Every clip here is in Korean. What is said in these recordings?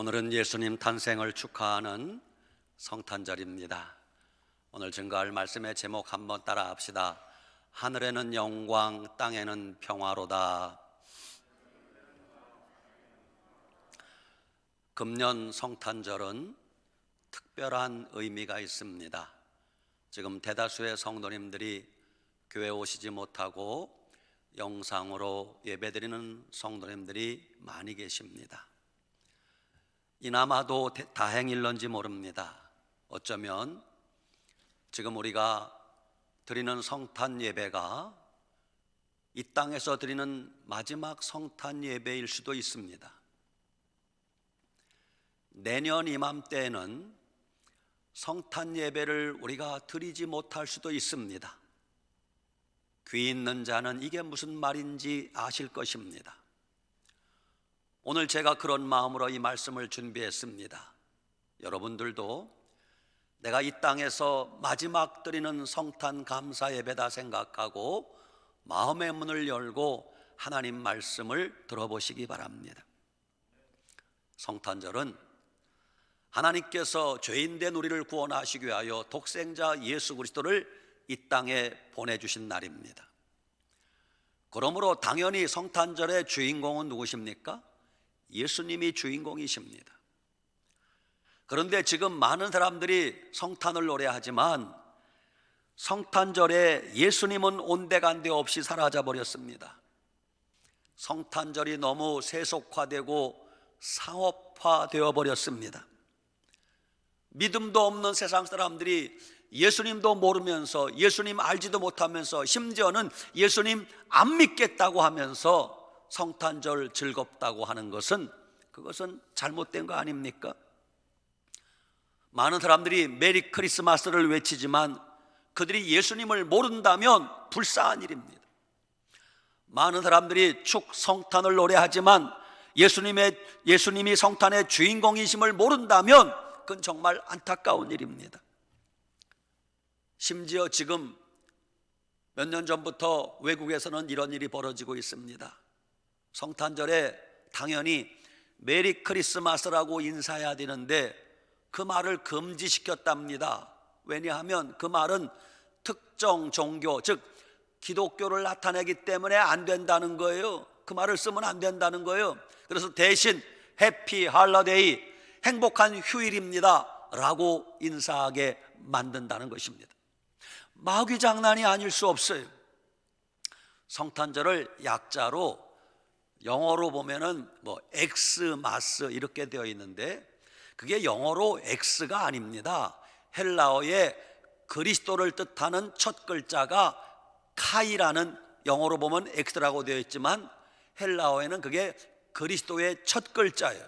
오늘은 예수님 탄생을 축하하는 성탄절입니다. 오늘 증거할 말씀의 제목 한번 따라 합시다. 하늘에는 영광, 땅에는 평화로다. 금년 성탄절은 특별한 의미가 있습니다. 지금 대다수의 성도님들이 교회 오시지 못하고 영상으로 예배드리는 성도님들이 많이 계십니다. 이나마도 다행일런지 모릅니다. 어쩌면 지금 우리가 드리는 성탄 예배가 이 땅에서 드리는 마지막 성탄 예배일 수도 있습니다. 내년 이맘때에는 성탄 예배를 우리가 드리지 못할 수도 있습니다. 귀 있는 자는 이게 무슨 말인지 아실 것입니다. 오늘 제가 그런 마음으로 이 말씀을 준비했습니다. 여러분들도 내가 이 땅에서 마지막 드리는 성탄 감사 예배다 생각하고 마음의 문을 열고 하나님 말씀을 들어보시기 바랍니다. 성탄절은 하나님께서 죄인된 우리를 구원하시기 위하여 독생자 예수 그리스도를 이 땅에 보내주신 날입니다. 그러므로 당연히 성탄절의 주인공은 누구십니까? 예수님이 주인공이십니다. 그런데 지금 많은 사람들이 성탄을 노래하지만 성탄절에 예수님은 온데간데 없이 사라져 버렸습니다. 성탄절이 너무 세속화되고 상업화되어 버렸습니다. 믿음도 없는 세상 사람들이 예수님도 모르면서 예수님 알지도 못하면서 심지어는 예수님 안 믿겠다고 하면서 성탄절 즐겁다고 하는 것은 그것은 잘못된 거 아닙니까? 많은 사람들이 메리 크리스마스를 외치지만 그들이 예수님을 모른다면 불쌍한 일입니다. 많은 사람들이 축 성탄을 노래하지만 예수님이 성탄의 주인공이심을 모른다면 그건 정말 안타까운 일입니다. 심지어 지금 몇 년 전부터 외국에서는 이런 일이 벌어지고 있습니다. 성탄절에 당연히 메리 크리스마스라고 인사해야 되는데 그 말을 금지시켰답니다. 왜냐하면 그 말은 특정 종교, 즉 기독교를 나타내기 때문에 안 된다는 거예요. 그 말을 쓰면 안 된다는 거예요. 그래서 대신 해피 할러데이, 행복한 휴일입니다 라고 인사하게 만든다는 것입니다. 마귀 장난이 아닐 수 없어요. 성탄절을 약자로 영어로 보면은 엑스마스 이렇게 되어 있는데 그게 영어로 X가 아닙니다. 헬라어의 그리스도를 뜻하는 첫 글자가 카이라는, 영어로 보면 X라고 되어 있지만 헬라어에는 그게 그리스도의 첫 글자예요.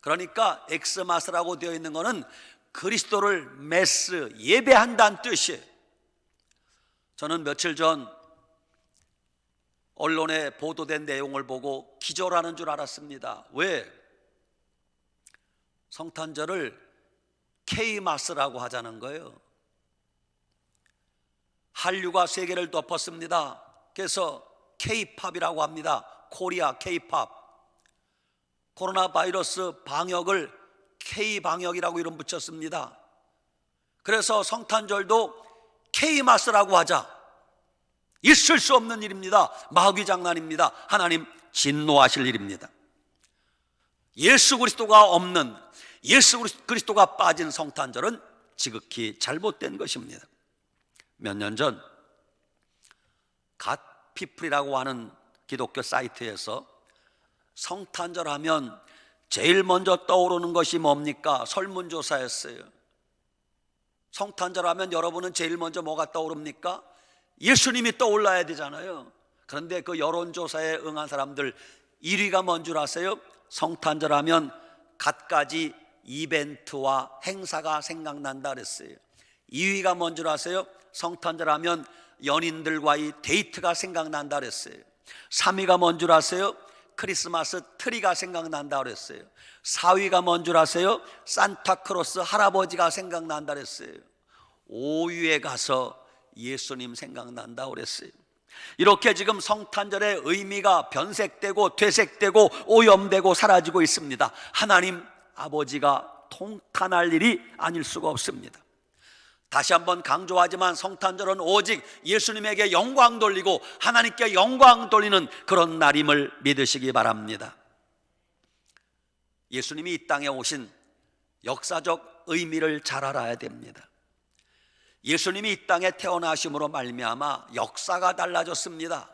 그러니까 엑스마스라고 되어 있는 것은 그리스도를 메스, 예배한다는 뜻이에요. 저는 며칠 전 언론에 보도된 내용을 보고 기절하는 줄 알았습니다. 왜? 성탄절을 K마스라고 하자는 거예요. 한류가 세계를 덮었습니다. 그래서 K팝이라고 합니다. 코리아 K팝. 코로나 바이러스 방역을 K방역이라고 이름 붙였습니다. 그래서 성탄절도 K마스라고 하자. 있을 수 없는 일입니다. 마귀 장난입니다. 하나님 진노하실 일입니다. 예수 그리스도가 없는, 예수 그리스도가 빠진 성탄절은 지극히 잘못된 것입니다. 몇 년 전 갓피플이라고 하는 기독교 사이트에서 성탄절 하면 제일 먼저 떠오르는 것이 뭡니까? 설문조사였어요. 성탄절 하면 여러분은 제일 먼저 뭐가 떠오릅니까? 예수님이 떠올라야 되잖아요. 그런데 그 여론조사에 응한 사람들 1위가 뭔 줄 아세요? 성탄절 하면 갖가지 이벤트와 행사가 생각난다 그랬어요. 2위가 뭔 줄 아세요? 성탄절 하면 연인들과의 데이트가 생각난다 그랬어요. 3위가 뭔 줄 아세요? 크리스마스 트리가 생각난다 그랬어요. 4위가 뭔 줄 아세요? 산타크로스 할아버지가 생각난다 그랬어요. 5위에 가서 예수님 생각난다 그랬어요. 이렇게 지금 성탄절의 의미가 변색되고 퇴색되고 오염되고 사라지고 있습니다. 하나님 아버지가 통탄할 일이 아닐 수가 없습니다. 다시 한번 강조하지만 성탄절은 오직 예수님에게 영광 돌리고 하나님께 영광 돌리는 그런 날임을 믿으시기 바랍니다. 예수님이 이 땅에 오신 역사적 의미를 잘 알아야 됩니다. 예수님이 이 땅에 태어나심으로 말미암아 역사가 달라졌습니다.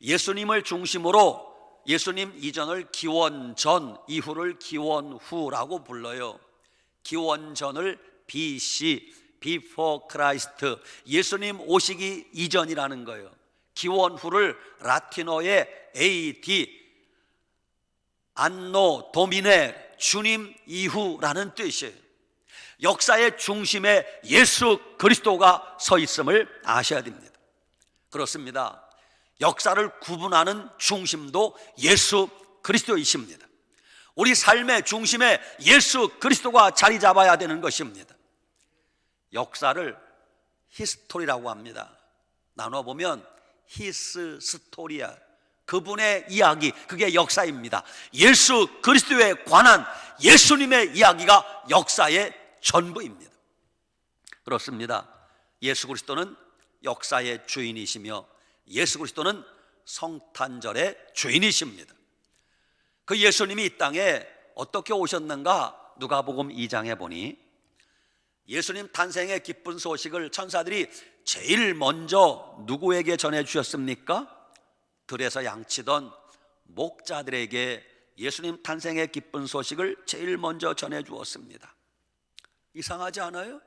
예수님을 중심으로 예수님 이전을 기원전, 이후를 기원후라고 불러요. 기원전을 BC, Before Christ, 예수님 오시기 이전이라는 거예요. 기원후를 라틴어의 AD, 안노 도미네, 주님 이후라는 뜻이에요. 역사의 중심에 예수 그리스도가 서 있음을 아셔야 됩니다. 그렇습니다. 역사를 구분하는 중심도 예수 그리스도이십니다. 우리 삶의 중심에 예수 그리스도가 자리 잡아야 되는 것입니다. 역사를 히스토리라고 합니다. 나눠보면 히스 스토리아, 그분의 이야기, 그게 역사입니다. 예수 그리스도에 관한 예수님의 이야기가 역사의 전부입니다. 그렇습니다. 예수 그리스도는 역사의 주인이시며 예수 그리스도는 성탄절의 주인이십니다. 그 예수님이 이 땅에 어떻게 오셨는가? 누가복음 2장에 보니 예수님 탄생의 기쁜 소식을 천사들이 제일 먼저 누구에게 전해주셨습니까? 들에서 양치던 목자들에게 예수님 탄생의 기쁜 소식을 제일 먼저 전해주었습니다. 이상하지 않아요?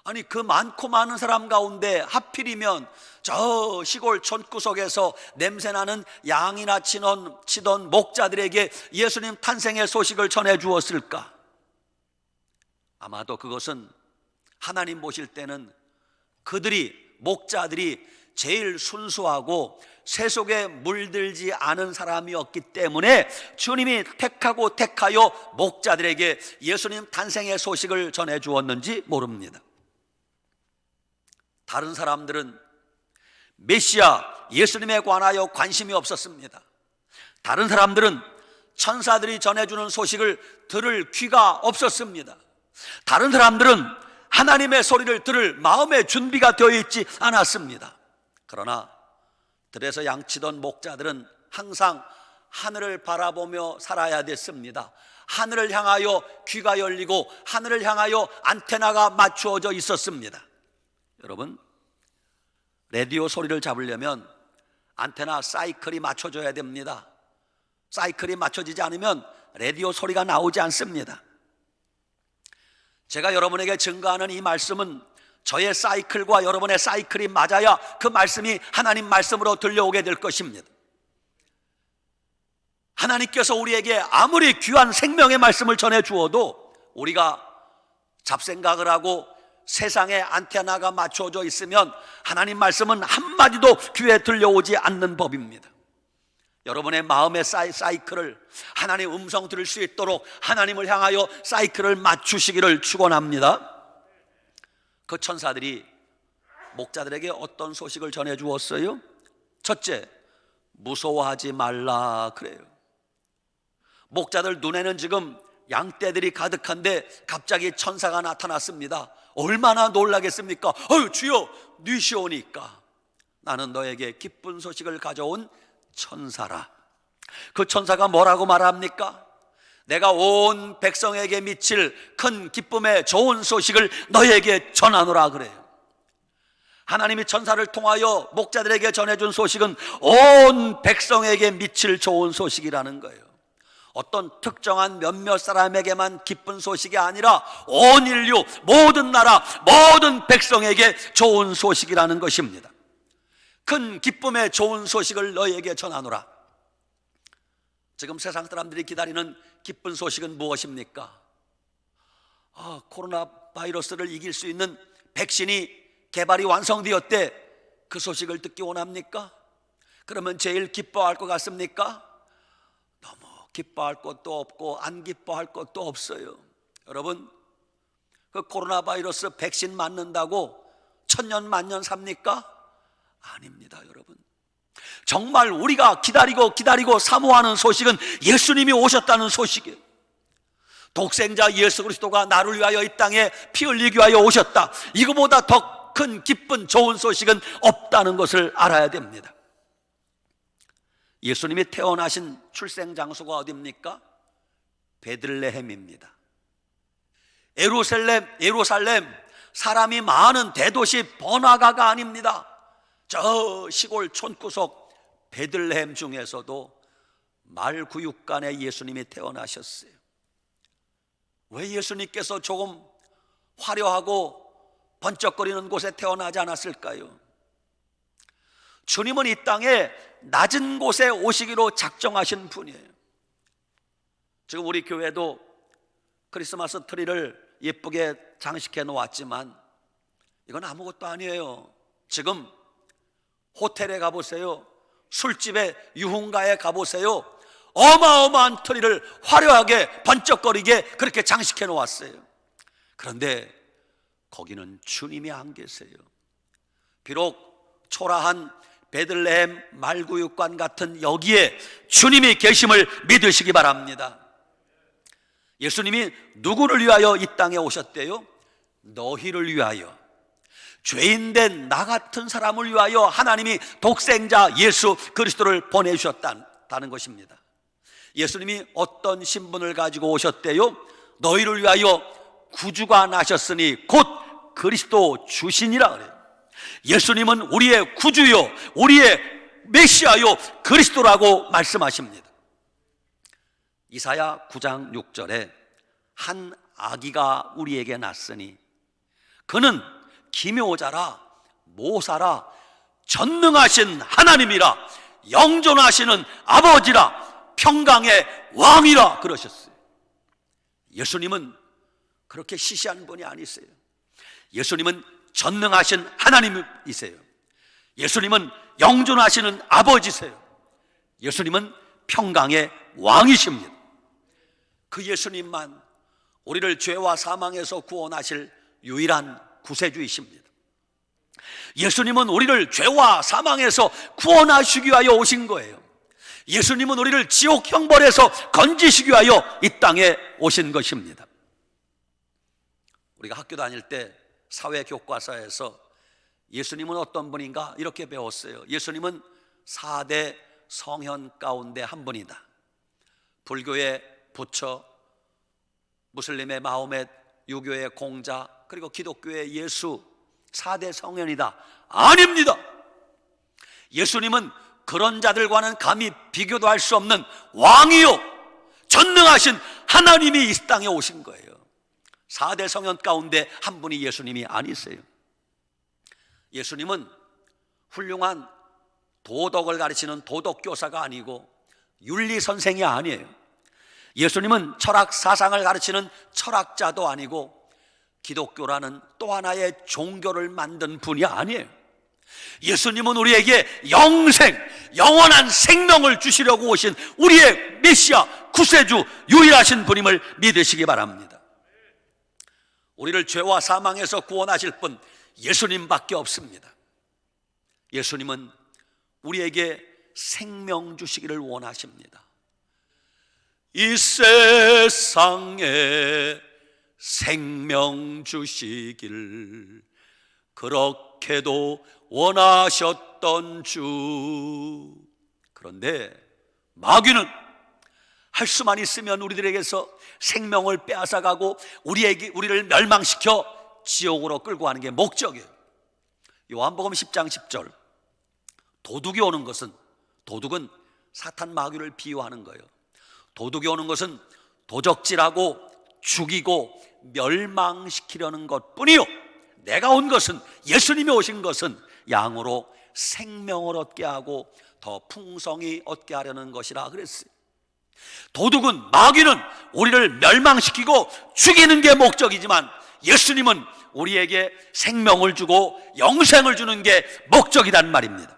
아니, 그 많고 많은 사람 가운데 하필이면 저 시골 촌구석에서 냄새나는 양이나 치던 목자들에게 예수님 탄생의 소식을 전해주었을까? 아마도 그것은 하나님 보실 때는 목자들이 제일 순수하고 세속에 물들지 않은 사람이었기 때문에 주님이 택하여 목자들에게 예수님 탄생의 소식을 전해주었는지 모릅니다. 다른 사람들은 메시아 예수님에 관하여 관심이 없었습니다. 다른 사람들은 천사들이 전해주는 소식을 들을 귀가 없었습니다. 다른 사람들은 하나님의 소리를 들을 마음의 준비가 되어 있지 않았습니다. 그러나 들에서 양치던 목자들은 항상 하늘을 바라보며 살아야 됐습니다. 하늘을 향하여 귀가 열리고 하늘을 향하여 안테나가 맞추어져 있었습니다. 여러분, 라디오 소리를 잡으려면 안테나 사이클이 맞춰져야 됩니다. 사이클이 맞춰지지 않으면 라디오 소리가 나오지 않습니다. 제가 여러분에게 증거하는 이 말씀은 저의 사이클과 여러분의 사이클이 맞아야 그 말씀이 하나님 말씀으로 들려오게 될 것입니다. 하나님께서 우리에게 아무리 귀한 생명의 말씀을 전해주어도 우리가 잡생각을 하고 세상에 안테나가 맞춰져 있으면 하나님 말씀은 한마디도 귀에 들려오지 않는 법입니다. 여러분의 마음의 사이클을 하나님의 음성 들을 수 있도록 하나님을 향하여 사이클을 맞추시기를 축원합니다. 그 천사들이 목자들에게 어떤 소식을 전해주었어요? 첫째, 무서워하지 말라 그래요. 목자들 눈에는 지금 양떼들이 가득한데 갑자기 천사가 나타났습니다. 얼마나 놀라겠습니까? 주여, 뉘시오니까 나는 너에게 기쁜 소식을 가져온 천사라. 그 천사가 뭐라고 말합니까? 내가 온 백성에게 미칠 큰 기쁨의 좋은 소식을 너에게 전하노라 그래요. 하나님이 천사를 통하여 목자들에게 전해준 소식은 온 백성에게 미칠 좋은 소식이라는 거예요. 어떤 특정한 몇몇 사람에게만 기쁜 소식이 아니라 온 인류, 모든 나라, 모든 백성에게 좋은 소식이라는 것입니다. 큰 기쁨의 좋은 소식을 너희에게 전하노라. 지금 세상 사람들이 기다리는 기쁜 소식은 무엇입니까? 코로나 바이러스를 이길 수 있는 백신이 개발이 완성되었대. 그 소식을 듣기 원합니까? 그러면 제일 기뻐할 것 같습니까? 너무 기뻐할 것도 없고 안 기뻐할 것도 없어요. 여러분, 그 코로나 바이러스 백신 맞는다고 천년 만년 삽니까? 아닙니다. 여러분, 정말 우리가 기다리고 사모하는 소식은 예수님이 오셨다는 소식이에요. 독생자 예수 그리스도가 나를 위하여 이 땅에 피 흘리기 위하여 오셨다. 이거보다 더 큰 기쁜 좋은 소식은 없다는 것을 알아야 됩니다. 예수님이 태어나신 출생 장소가 어디입니까? 베들레헴입니다. 예루살렘 사람이 많은 대도시 번화가가 아닙니다. 저 시골 촌구석 베들레헴 중에서도 말구육간에 예수님이 태어나셨어요. 왜 예수님께서 조금 화려하고 번쩍거리는 곳에 태어나지 않았을까요? 주님은 이 땅에 낮은 곳에 오시기로 작정하신 분이에요. 지금 우리 교회도 크리스마스 트리를 예쁘게 장식해 놓았지만 이건 아무것도 아니에요. 지금 호텔에 가보세요. 술집에 유흥가에 가보세요. 어마어마한 트리를 화려하게 번쩍거리게 그렇게 장식해 놓았어요. 그런데 거기는 주님이 안 계세요. 비록 초라한 베들레헴 말구육관 같은 여기에 주님이 계심을 믿으시기 바랍니다. 예수님이 누구를 위하여 이 땅에 오셨대요? 너희를 위하여, 죄인된 나 같은 사람을 위하여 하나님이 독생자 예수 그리스도를 보내주셨다는 것입니다. 예수님이 어떤 신분을 가지고 오셨대요? 너희를 위하여 구주가 나셨으니 곧 그리스도 주시니라 그래요. 예수님은 우리의 구주요, 우리의 메시아요, 그리스도라고 말씀하십니다. 이사야 9장 6절에 한 아기가 우리에게 났으니 그는 기묘자라 모사라 전능하신 하나님이라 영존하시는 아버지라 평강의 왕이라 그러셨어요. 예수님은 그렇게 시시한 분이 아니세요. 예수님은 전능하신 하나님이세요. 예수님은 영존하시는 아버지세요. 예수님은 평강의 왕이십니다. 그 예수님만 우리를 죄와 사망에서 구원하실 유일한 구세주이십니다. 예수님은 우리를 죄와 사망에서 구원하시기 위하여 오신 거예요. 예수님은 우리를 지옥 형벌에서 건지시기 위하여 이 땅에 오신 것입니다. 우리가 학교 다닐 때 사회교과서에서 예수님은 어떤 분인가 이렇게 배웠어요. 예수님은 4대 성현 가운데 한 분이다. 불교의 부처, 무슬림의 마호멧, 유교의 공자, 그리고 기독교의 예수, 4대 성현이다. 아닙니다. 예수님은 그런 자들과는 감히 비교도 할 수 없는 왕이요 전능하신 하나님이 이 땅에 오신 거예요. 4대 성현 가운데 한 분이 예수님이 아니세요. 예수님은 훌륭한 도덕을 가르치는 도덕교사가 아니고 윤리선생이 아니에요. 예수님은 철학 사상을 가르치는 철학자도 아니고 기독교라는 또 하나의 종교를 만든 분이 아니에요. 예수님은 우리에게 영생, 영원한 생명을 주시려고 오신 우리의 메시아, 구세주, 유일하신 분임을 믿으시기 바랍니다. 우리를 죄와 사망에서 구원하실 분 예수님밖에 없습니다. 예수님은 우리에게 생명 주시기를 원하십니다. 이 세상에 생명 주시길 그렇게도 원하셨던 주. 그런데 마귀는 할 수만 있으면 우리들에게서 생명을 빼앗아가고 우리를 멸망시켜 지옥으로 끌고 가는 게 목적이에요. 요한복음 10장 10절, 도둑이 오는 것은, 도둑은 사탄 마귀를 비유하는 거예요. 도둑이 오는 것은 도적질하고 죽이고 멸망시키려는 것뿐이요, 내가 온 것은, 예수님이 오신 것은 양으로 생명을 얻게 하고 더 풍성히 얻게 하려는 것이라 그랬어요. 도둑은, 마귀는 우리를 멸망시키고 죽이는 게 목적이지만 예수님은 우리에게 생명을 주고 영생을 주는 게 목적이란 말입니다.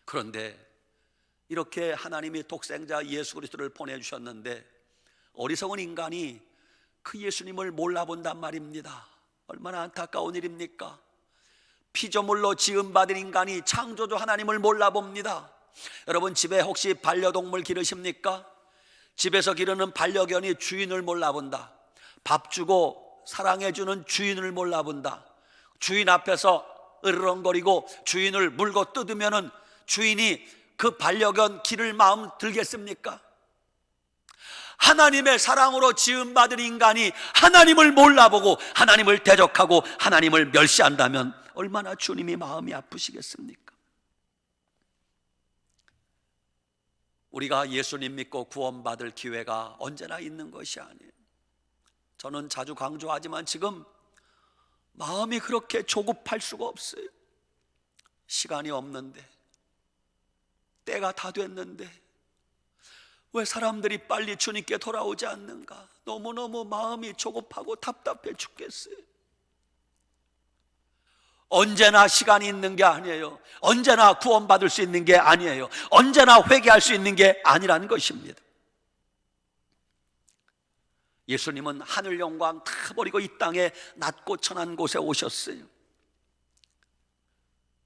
그런데 이렇게 하나님이 독생자 예수 그리스도를 보내주셨는데 어리석은 인간이 그 예수님을 몰라본단 말입니다. 얼마나 안타까운 일입니까? 피조물로 지음받은 인간이 창조주 하나님을 몰라봅니다. 여러분 집에 혹시 반려동물 기르십니까? 집에서 기르는 반려견이 주인을 몰라본다. 밥 주고 사랑해주는 주인을 몰라본다. 주인 앞에서 으르렁거리고 주인을 물고 뜯으면 주인이 그 반려견 기를 마음 들겠습니까? 하나님의 사랑으로 지음받은 인간이 하나님을 몰라보고 하나님을 대적하고 하나님을 멸시한다면 얼마나 주님이 마음이 아프시겠습니까? 우리가 예수님 믿고 구원받을 기회가 언제나 있는 것이 아니에요. 저는 자주 강조하지만 지금 마음이 그렇게 조급할 수가 없어요. 시간이 없는데, 때가 다 됐는데 왜 사람들이 빨리 주님께 돌아오지 않는가? 너무너무 마음이 조급하고 답답해 죽겠어요. 언제나 시간이 있는 게 아니에요. 언제나 구원받을 수 있는 게 아니에요. 언제나 회개할 수 있는 게 아니라는 것입니다. 예수님은 하늘 영광 다 버리고 이 땅에 낮고 천한 곳에 오셨어요.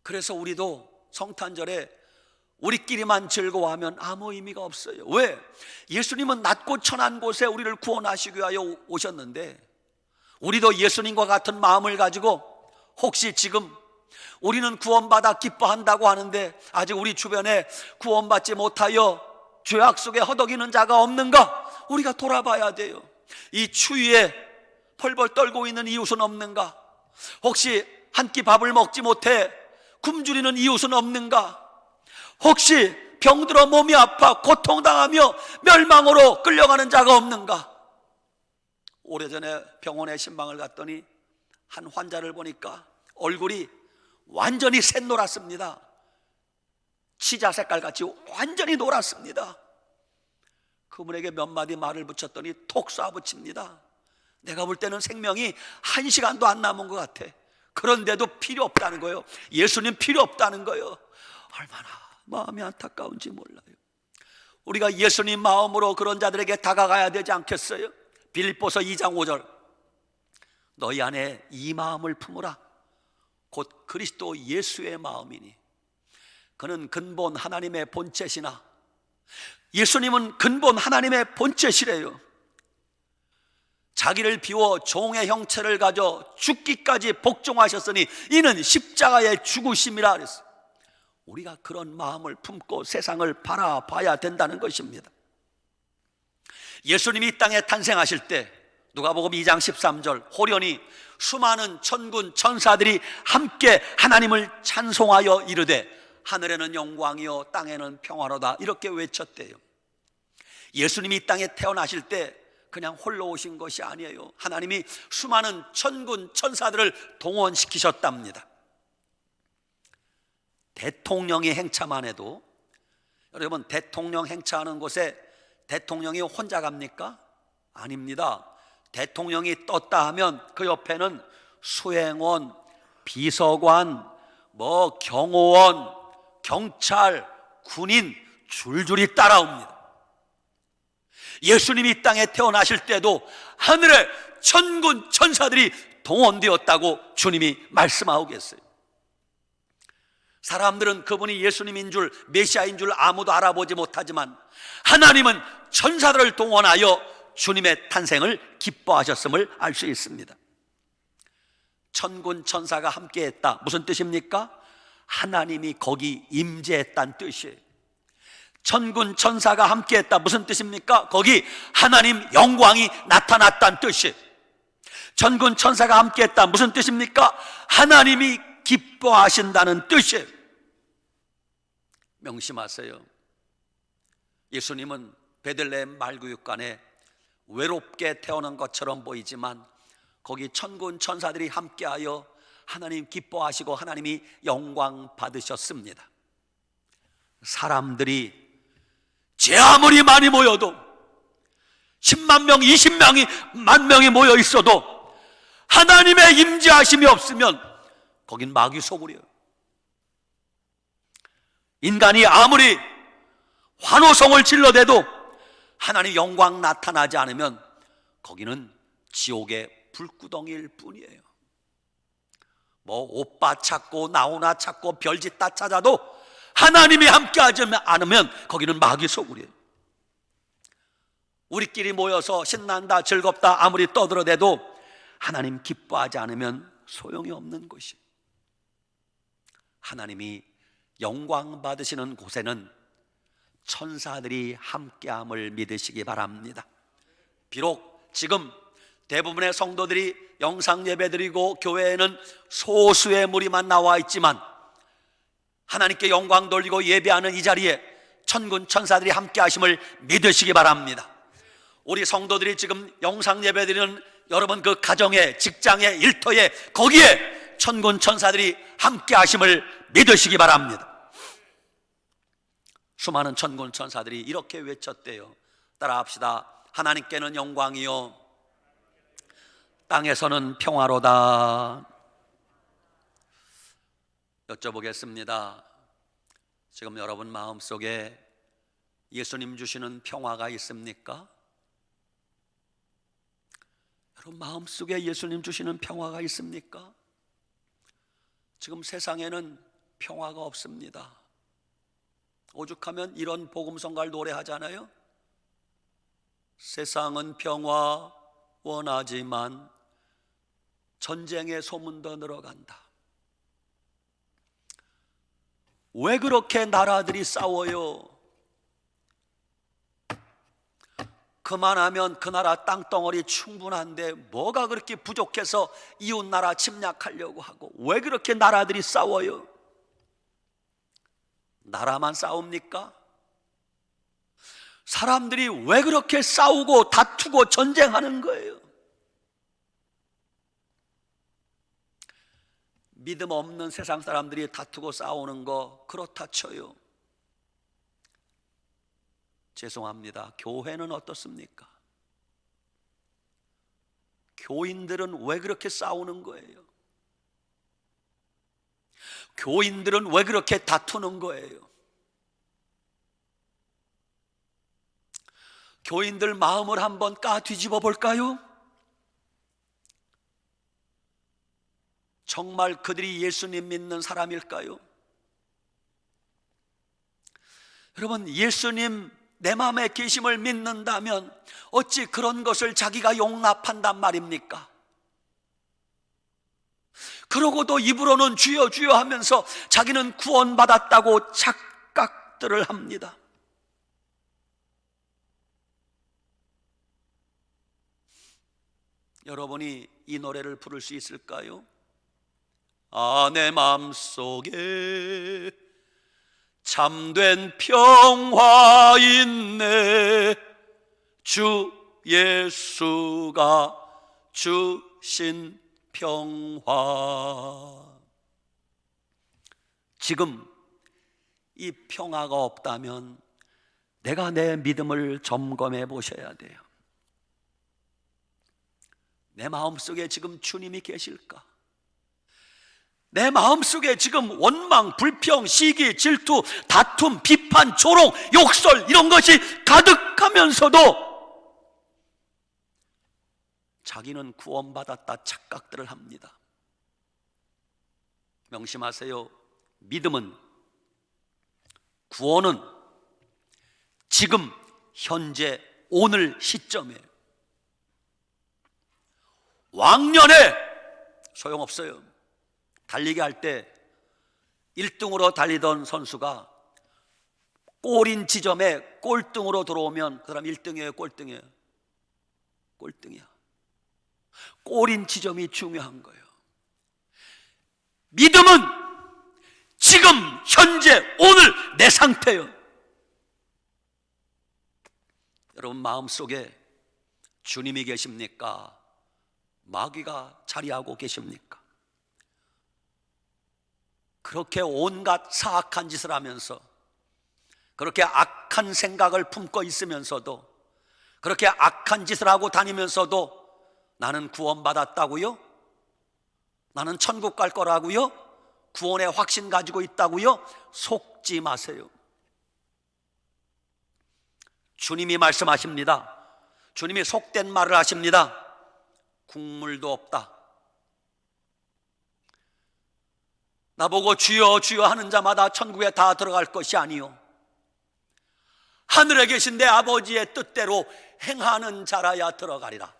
그래서 우리도 성탄절에 우리끼리만 즐거워하면 아무 의미가 없어요. 왜? 예수님은 낮고 천한 곳에 우리를 구원하시기 위하여 오셨는데, 우리도 예수님과 같은 마음을 가지고 혹시 지금 우리는 구원받아 기뻐한다고 하는데 아직 우리 주변에 구원받지 못하여 죄악 속에 허덕이는 자가 없는가? 우리가 돌아봐야 돼요. 이 추위에 펄펄 떨고 있는 이웃은 없는가? 혹시 한 끼 밥을 먹지 못해 굶주리는 이웃은 없는가? 혹시 병들어 몸이 아파 고통당하며 멸망으로 끌려가는 자가 없는가? 오래전에 병원에 신방을 갔더니 한 환자를 보니까 얼굴이 완전히 샛노랗습니다. 치자 색깔같이 완전히 노랗습니다. 그분에게 몇 마디 말을 붙였더니 톡 쏴붙입니다. 내가 볼 때는 생명이 1시간도 안 남은 것 같아. 그런데도 필요 없다는 거예요. 예수님 필요 없다는 거예요. 얼마나 마음이 안타까운지 몰라요. 우리가 예수님 마음으로 그런 자들에게 다가가야 되지 않겠어요? 빌립보서 2장 5절, 너희 안에 이 마음을 품으라. 곧 그리스도 예수의 마음이니 그는 근본 하나님의 본체시나, 예수님은 근본 하나님의 본체시래요. 자기를 비워 종의 형체를 가져 죽기까지 복종하셨으니 이는 십자가의 죽으심이라 그랬어요. 우리가 그런 마음을 품고 세상을 바라봐야 된다는 것입니다. 예수님이 이 땅에 탄생하실 때 누가복음 2장 13절, 호련히 수많은 천군 천사들이 함께 하나님을 찬송하여 이르되 하늘에는 영광이요 땅에는 평화로다 이렇게 외쳤대요. 예수님이 이 땅에 태어나실 때 그냥 홀로 오신 것이 아니에요. 하나님이 수많은 천군 천사들을 동원시키셨답니다. 대통령이 행차만 해도, 여러분 대통령 행차하는 곳에 대통령이 혼자 갑니까? 아닙니다. 대통령이 떴다 하면 그 옆에는 수행원, 비서관, 경호원, 경찰, 군인 줄줄이 따라옵니다. 예수님이 이 땅에 태어나실 때도 하늘에 천군 천사들이 동원되었다고 주님이 말씀하고 계세요. 사람들은 그분이 예수님인 줄, 메시아인 줄 아무도 알아보지 못하지만 하나님은 천사들을 동원하여 주님의 탄생을 기뻐하셨음을 알 수 있습니다. 천군 천사가 함께했다, 무슨 뜻입니까? 하나님이 거기 임재했다는 뜻이에요. 천군 천사가 함께했다, 무슨 뜻입니까? 거기 하나님 영광이 나타났다는 뜻이에요. 천군 천사가 함께했다, 무슨 뜻입니까? 하나님이 기뻐하신다는 뜻이에요. 명심하세요. 예수님은 베들레헴 말구육간에 외롭게 태어난 것처럼 보이지만 거기 천군 천사들이 함께하여 하나님 기뻐하시고 하나님이 영광 받으셨습니다. 사람들이 제 아무리 많이 모여도 10만 명, 20명이, 10,000명이 모여 있어도 하나님의 임재하심이 없으면 거긴 마귀 소굴이에요. 인간이 아무리 환호성을 질러대도 하나님 영광 나타나지 않으면 거기는 지옥의 불구덩이일 뿐이에요. 오빠 찾고 나오나 찾고 별짓 다 찾아도 하나님이 함께하지 않으면 거기는 마귀 소굴이에요. 우리끼리 모여서 신난다, 즐겁다 아무리 떠들어대도 하나님 기뻐하지 않으면 소용이 없는 것이. 하나님이 영광 받으시는 곳에는 천사들이 함께함을 믿으시기 바랍니다. 비록 지금 대부분의 성도들이 영상 예배드리고 교회에는 소수의 무리만 나와 있지만 하나님께 영광 돌리고 예배하는 이 자리에 천군 천사들이 함께 하심을 믿으시기 바랍니다. 우리 성도들이 지금 영상 예배드리는 여러분 그 가정에, 직장에, 일터에, 거기에 천군 천사들이 함께 하심을 믿으시기 바랍니다. 수많은 천군 천사들이 이렇게 외쳤대요. 따라합시다. 하나님께는 영광이요 땅에서는 평화로다. 여쭤보겠습니다. 지금 여러분 마음속에 예수님 주시는 평화가 있습니까? 여러분 마음속에 예수님 주시는 평화가 있습니까? 지금 세상에는 평화가 없습니다. 오죽하면 이런 복음성가를 노래하잖아요. 세상은 평화 원하지만 전쟁의 소문도 늘어간다. 왜 그렇게 나라들이 싸워요? 그만하면 그 나라 땅덩어리 충분한데 뭐가 그렇게 부족해서 이웃 나라 침략하려고 하고, 왜 그렇게 나라들이 싸워요? 나라만 싸웁니까? 사람들이 왜 그렇게 싸우고 다투고 전쟁하는 거예요? 믿음 없는 세상 사람들이 다투고 싸우는 거 그렇다 쳐요. 죄송합니다. 교회는 어떻습니까? 교인들은 왜 그렇게 싸우는 거예요? 교인들은 왜 그렇게 다투는 거예요? 교인들 마음을 한번 뒤집어 볼까요? 정말 그들이 예수님 믿는 사람일까요? 여러분, 예수님 내 마음에 계심을 믿는다면 어찌 그런 것을 자기가 용납한단 말입니까? 그러고도 입으로는 주여 주여 하면서 자기는 구원받았다고 착각들을 합니다. 여러분이 이 노래를 부를 수 있을까요? 아, 내 마음속에 참된 평화 있네. 주 예수가 주신 평화. 지금 이 평화가 없다면 내가 내 믿음을 점검해 보셔야 돼요. 내 마음속에 지금 주님이 계실까? 내 마음속에 지금 원망, 불평, 시기, 질투, 다툼, 비판, 조롱, 욕설 이런 것이 가득하면서도 자기는 구원받았다 착각들을 합니다. 명심하세요. 믿음은, 구원은 지금 현재 오늘 시점이에요. 왕년에 소용없어요. 달리기 할 때 1등으로 달리던 선수가 골인 지점에 꼴등으로 들어오면 그 사람 1등이에요, 꼴등이에요? 꼴등이야. 골인 지점이 중요한 거예요. 믿음은 지금 현재 오늘 내 상태예요. 여러분 마음속에 주님이 계십니까? 마귀가 자리하고 계십니까? 그렇게 온갖 사악한 짓을 하면서, 그렇게 악한 생각을 품고 있으면서도, 그렇게 악한 짓을 하고 다니면서도 나는 구원받았다고요? 나는 천국 갈 거라고요? 구원의 확신 가지고 있다고요? 속지 마세요. 주님이 말씀하십니다. 주님이 속된 말을 하십니다. 국물도 없다. 나보고 주여 주여 하는 자마다 천국에 다 들어갈 것이 아니요, 하늘에 계신 내 아버지의 뜻대로 행하는 자라야 들어가리라.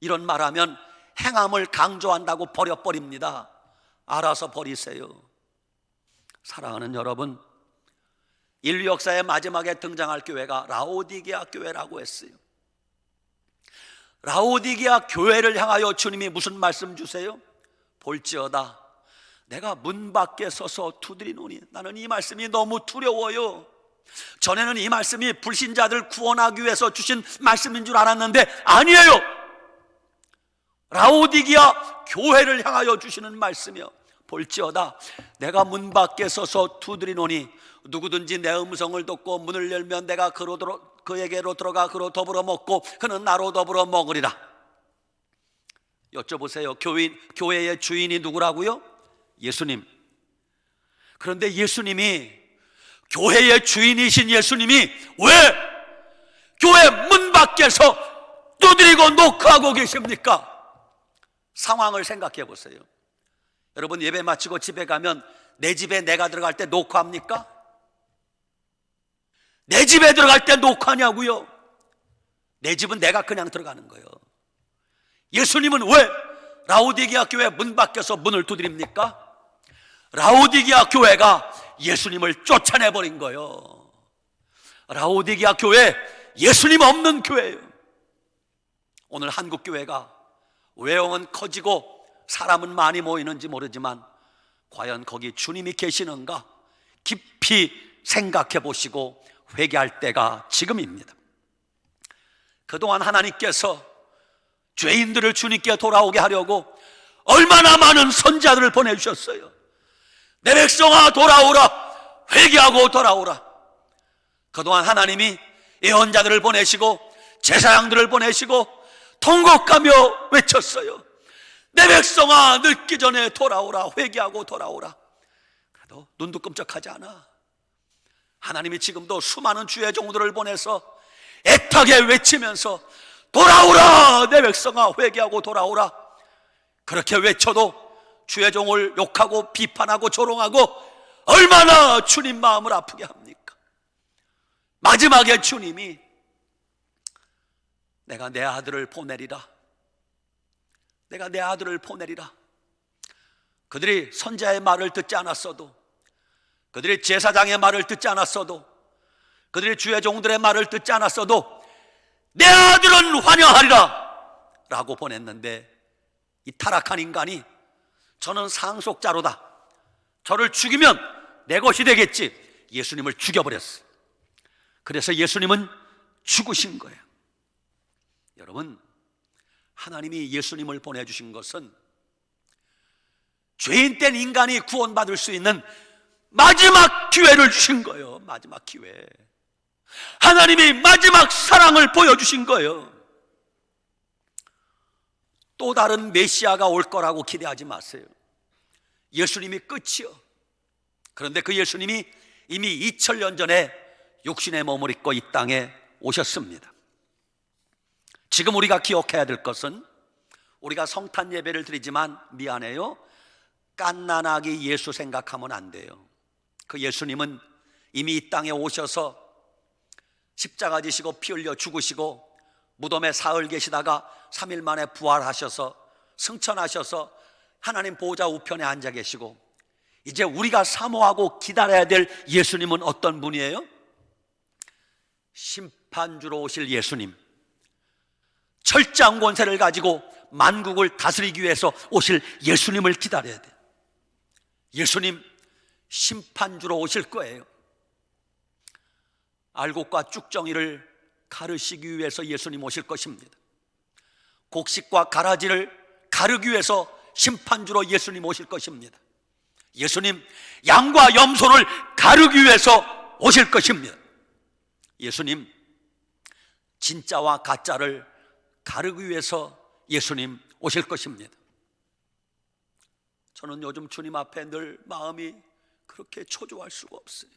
이런 말하면 행함을 강조한다고 버려버립니다. 알아서 버리세요. 사랑하는 여러분, 인류 역사의 마지막에 등장할 교회가 라오디게아 교회라고 했어요. 라오디게아 교회를 향하여 주님이 무슨 말씀 주세요? 볼지어다 내가 문 밖에 서서 두드리노니. 나는 이 말씀이 너무 두려워요. 전에는 이 말씀이 불신자들 구원하기 위해서 주신 말씀인 줄 알았는데 아니에요. 라오디게아 교회를 향하여 주시는 말씀이요. 볼지어다 내가 문 밖에 서서 두드리노니 누구든지 내 음성을 듣고 문을 열면 내가 그에게로 들어가 그로 더불어 먹고 그는 나로 더불어 먹으리라. 여쭤보세요. 교회의 주인이 누구라고요? 예수님. 그런데 예수님이, 교회의 주인이신 예수님이 왜 교회 문 밖에서 두드리고 노크하고 계십니까? 상황을 생각해 보세요. 여러분, 예배 마치고 집에 가면 내 집에 내가 들어갈 때 노크합니까? 내 집에 들어갈 때 노크하냐고요? 내 집은 내가 그냥 들어가는 거예요. 예수님은 왜 라오디게아 교회 문 밖에서 문을 두드립니까? 라오디게아 교회가 예수님을 쫓아내버린 거예요. 라오디게아 교회, 예수님 없는 교회예요. 오늘 한국 교회가 외형은 커지고 사람은 많이 모이는지 모르지만 과연 거기 주님이 계시는가 깊이 생각해 보시고 회개할 때가 지금입니다. 그동안 하나님께서 죄인들을 주님께 돌아오게 하려고 얼마나 많은 선지자들을 보내주셨어요. 내 백성아 돌아오라, 회개하고 돌아오라. 그동안 하나님이 예언자들을 보내시고 제사장들을 보내시고 통곡하며 외쳤어요. 내 백성아 늦기 전에 돌아오라, 회개하고 돌아오라. 그래도 눈도 끔찍하지 않아. 하나님이 지금도 수많은 주의 종들을 보내서 애타게 외치면서 돌아오라, 내 백성아 회개하고 돌아오라. 그렇게 외쳐도 주의 종을 욕하고 비판하고 조롱하고 얼마나 주님 마음을 아프게 합니까? 마지막에 주님이 내가 내 아들을 보내리라, 내가 내 아들을 보내리라. 그들이 선지자의 말을 듣지 않았어도, 그들이 제사장의 말을 듣지 않았어도, 그들이 주의 종들의 말을 듣지 않았어도 내 아들은 환영하리라 라고 보냈는데, 이 타락한 인간이 저는 상속자로다, 저를 죽이면 내 것이 되겠지, 예수님을 죽여버렸어요. 그래서 예수님은 죽으신 거예요. 여러분, 하나님이 예수님을 보내주신 것은 죄인된 인간이 구원받을 수 있는 마지막 기회를 주신 거예요. 마지막 기회. 하나님이 마지막 사랑을 보여주신 거예요. 또 다른 메시아가 올 거라고 기대하지 마세요. 예수님이 끝이요. 그런데 그 예수님이 이미 2000년 전에 육신의 몸을 입고 이 땅에 오셨습니다. 지금 우리가 기억해야 될 것은, 우리가 성탄 예배를 드리지만 미안해요, 갓난아기 예수 생각하면 안 돼요. 그 예수님은 이미 이 땅에 오셔서 십자가 지시고 피 흘려 죽으시고 무덤에 사흘 계시다가 3일 만에 부활하셔서 승천하셔서 하나님 보좌 우편에 앉아 계시고, 이제 우리가 사모하고 기다려야 될 예수님은 어떤 분이에요? 심판주로 오실 예수님, 철장 권세를 가지고 만국을 다스리기 위해서 오실 예수님을 기다려야 돼요. 예수님 심판주로 오실 거예요. 알곡과 쭉정이를 가르시기 위해서 예수님 오실 것입니다. 곡식과 가라지를 가르기 위해서 심판주로 예수님 오실 것입니다. 예수님 양과 염소를 가르기 위해서 오실 것입니다. 예수님 진짜와 가짜를 가르기 위해서 예수님 오실 것입니다. 저는 요즘 주님 앞에 늘 마음이 그렇게 초조할 수가 없어요.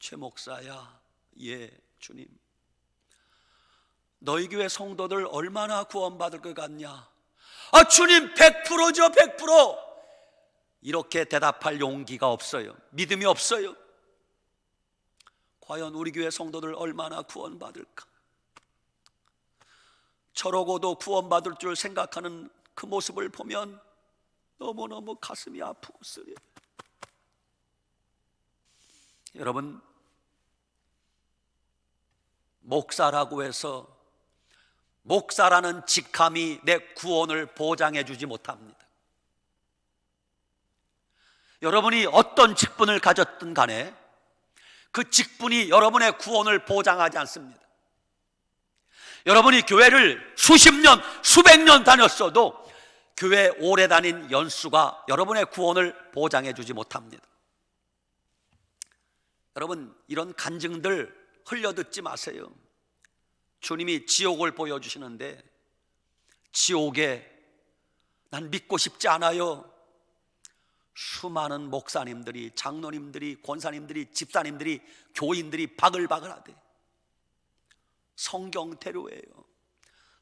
최 목사야, 예 주님, 너희 교회 성도들 얼마나 구원받을 것 같냐? 아 주님 100%죠, 100%. 이렇게 대답할 용기가 없어요. 믿음이 없어요. 과연 우리 교회 성도들 얼마나 구원받을까? 저러고도 구원받을 줄 생각하는 그 모습을 보면 너무너무 가슴이 아프고 쓰려요. 여러분, 목사라고 해서 목사라는 직함이 내 구원을 보장해 주지 못합니다. 여러분이 어떤 직분을 가졌든 간에 그 직분이 여러분의 구원을 보장하지 않습니다. 여러분이 교회를 수십 년, 수백 년 다녔어도 교회 오래 다닌 연수가 여러분의 구원을 보장해 주지 못합니다. 여러분, 이런 간증들 흘려듣지 마세요. 주님이 지옥을 보여주시는데 지옥에 난 믿고 싶지 않아요. 수많은 목사님들이, 장로님들이, 권사님들이, 집사님들이, 교인들이 바글바글하대. 성경대로예요.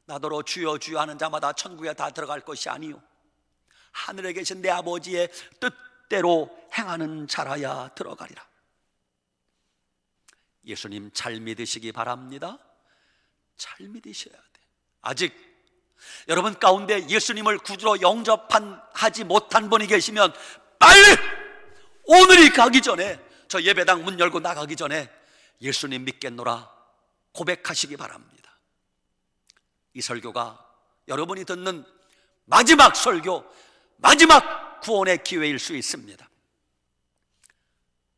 나더러 주여 주여 하는 자마다 천국에 다 들어갈 것이 아니요 하늘에 계신 내 아버지의 뜻대로 행하는 자라야 들어가리라. 예수님 잘 믿으시기 바랍니다. 잘 믿으셔야 돼. 아직 여러분 가운데 예수님을 구주로 영접하지 못한 분이 계시면 빨리 오늘이 가기 전에, 저 예배당 문 열고 나가기 전에 예수님 믿겠노라 고백하시기 바랍니다. 이 설교가 여러분이 듣는 마지막 설교, 마지막 구원의 기회일 수 있습니다.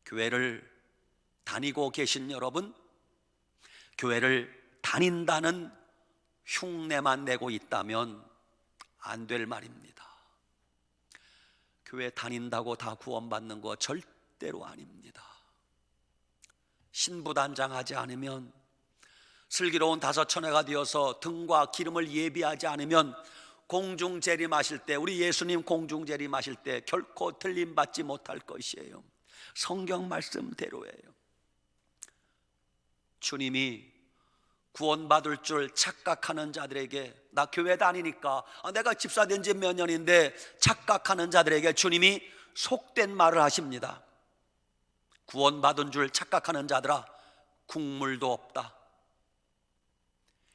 교회를 다니고 계신 여러분, 교회를 다닌다는 흉내만 내고 있다면 안 될 말입니다. 교회 다닌다고 다 구원받는 거 절대로 아닙니다. 신부단장하지 않으면, 슬기로운 다섯천회가 되어서 등과 기름을 예비하지 않으면 공중재림하실 때, 우리 예수님 공중재림하실 때 결코 틀림받지 못할 것이에요. 성경 말씀대로예요. 주님이 구원받을 줄 착각하는 자들에게, 나 교회 다니니까, 내가 집사 된 지 몇 년인데, 착각하는 자들에게 주님이 속된 말을 하십니다. 구원받은 줄 착각하는 자들아, 국물도 없다.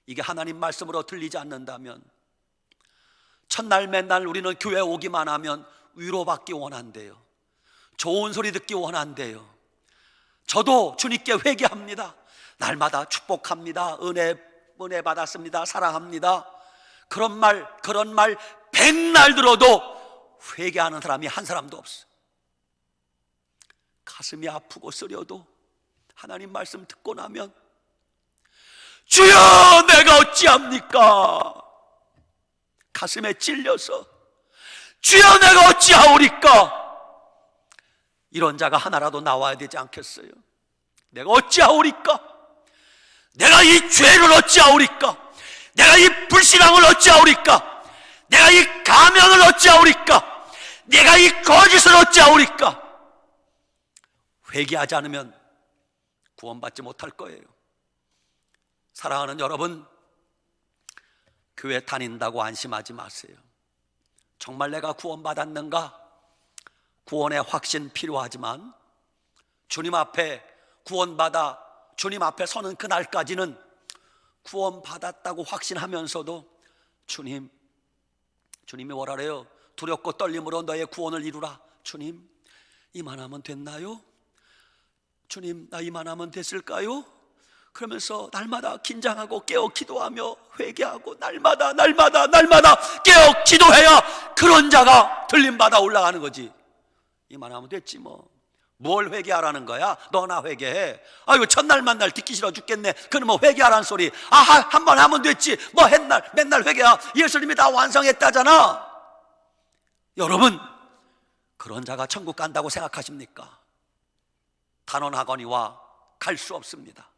이게 하나님 말씀으로 들리지 않는다면, 첫날 맨날 우리는 교회 오기만 하면 위로받기 원한대요. 좋은 소리 듣기 원한대요. 저도 주님께 회개합니다. 날마다 축복합니다. 은혜 받았습니다. 사랑합니다. 그런 말 백날 들어도 회개하는 사람이 한 사람도 없어. 가슴이 아프고 쓰려도 하나님 말씀 듣고 나면 주여 내가 어찌합니까? 가슴에 찔려서 주여 내가 어찌하오리까? 이런 자가 하나라도 나와야 되지 않겠어요? 내가 어찌하오리까? 내가 이 죄를 어찌하오리까? 내가 이 불신앙을 어찌하오리까? 내가 이 가면을 어찌하오리까? 내가 이 거짓을 어찌하오리까? 회개하지 않으면 구원받지 못할 거예요. 사랑하는 여러분, 교회 다닌다고 안심하지 마세요. 정말 내가 구원받았는가? 구원의 확신 필요하지만 주님 앞에 구원받아 주님 앞에 서는 그날까지는 구원받았다고 확신하면서도 주님이 뭐라래요? 두렵고 떨림으로 너의 구원을 이루라. 주님, 이만하면 됐나요? 주님, 나 이만하면 됐을까요? 그러면서 날마다 긴장하고 깨어 기도하며 회개하고 날마다 깨어 기도해야 그런 자가 들림받아 올라가는 거지. 이만하면 됐지 뭘 회개하라는 거야? 너나 회개해. 아이고 첫날 만날 듣기 싫어 죽겠네. 그럼 뭐 회개하라는 소리. 한 번 하면 됐지. 뭐 맨날 회개야. 예수님이 다 완성했다잖아. 여러분, 그런 자가 천국 간다고 생각하십니까? 단언하거니와 갈 수 없습니다.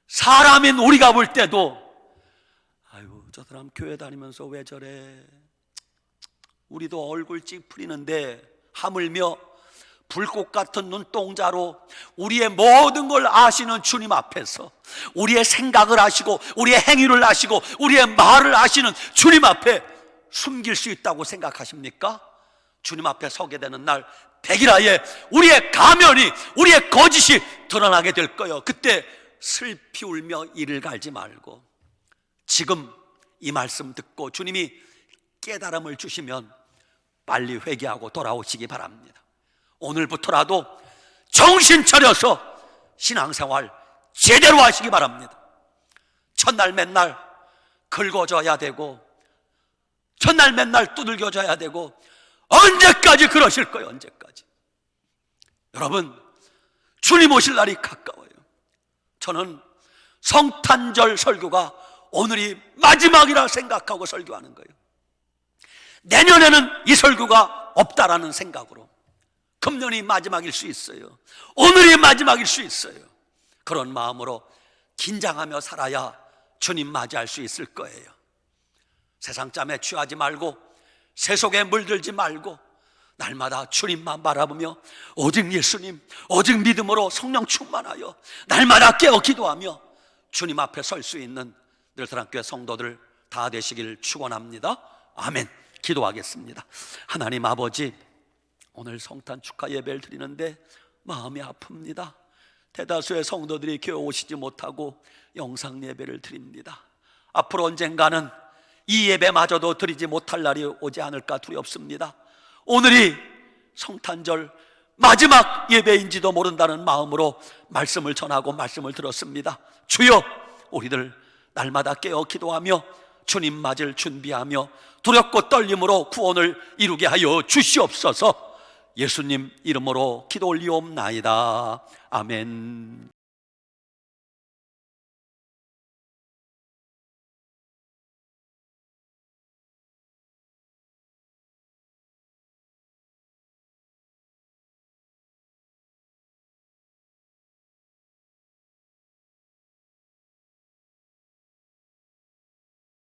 사람인 우리가 볼 때도 아이고 저 사람 교회 다니면서 왜 저래? 우리도 얼굴 찌푸리는데 하물며 불꽃 같은 눈동자로 우리의 모든 걸 아시는 주님 앞에서, 우리의 생각을 아시고 우리의 행위를 아시고 우리의 말을 아시는 주님 앞에 숨길 수 있다고 생각하십니까? 주님 앞에 서게 되는 날 백일하에 우리의 가면이, 우리의 거짓이 드러나게 될 거예요. 그때 슬피 울며 이를 갈지 말고 지금 이 말씀 듣고 주님이 깨달음을 주시면 빨리 회개하고 돌아오시기 바랍니다. 오늘부터라도 정신 차려서 신앙생활 제대로 하시기 바랍니다. 첫날 맨날 긁어줘야 되고 첫날 맨날 두들겨줘야 되고 언제까지 그러실 거예요? 언제까지? 여러분, 주님 오실 날이 가까워요. 저는 성탄절 설교가 오늘이 마지막이라 생각하고 설교하는 거예요. 내년에는 이 설교가 없다라는 생각으로 금년이 마지막일 수 있어요. 오늘이 마지막일 수 있어요. 그런 마음으로 긴장하며 살아야 주님 맞이할 수 있을 거예요. 세상 짬에 취하지 말고 세속에 물들지 말고 날마다 주님만 바라보며 오직 예수님, 오직 믿음으로 성령 충만하여 날마다 깨어 기도하며 주님 앞에 설 수 있는 늘사랑교회 성도들 다 되시길 축원합니다. 아멘. 기도하겠습니다. 하나님 아버지, 오늘 성탄 축하 예배를 드리는데 마음이 아픕니다. 대다수의 성도들이 교회 오시지 못하고 영상 예배를 드립니다. 앞으로 언젠가는 이 예배마저도 드리지 못할 날이 오지 않을까 두렵습니다. 오늘이 성탄절 마지막 예배인지도 모른다는 마음으로 말씀을 전하고 말씀을 들었습니다. 주여, 우리들 날마다 깨어 기도하며 주님 맞을 준비하며 두렵고 떨림으로 구원을 이루게 하여 주시옵소서. 예수님 이름으로 기도 올리옵나이다. 아멘.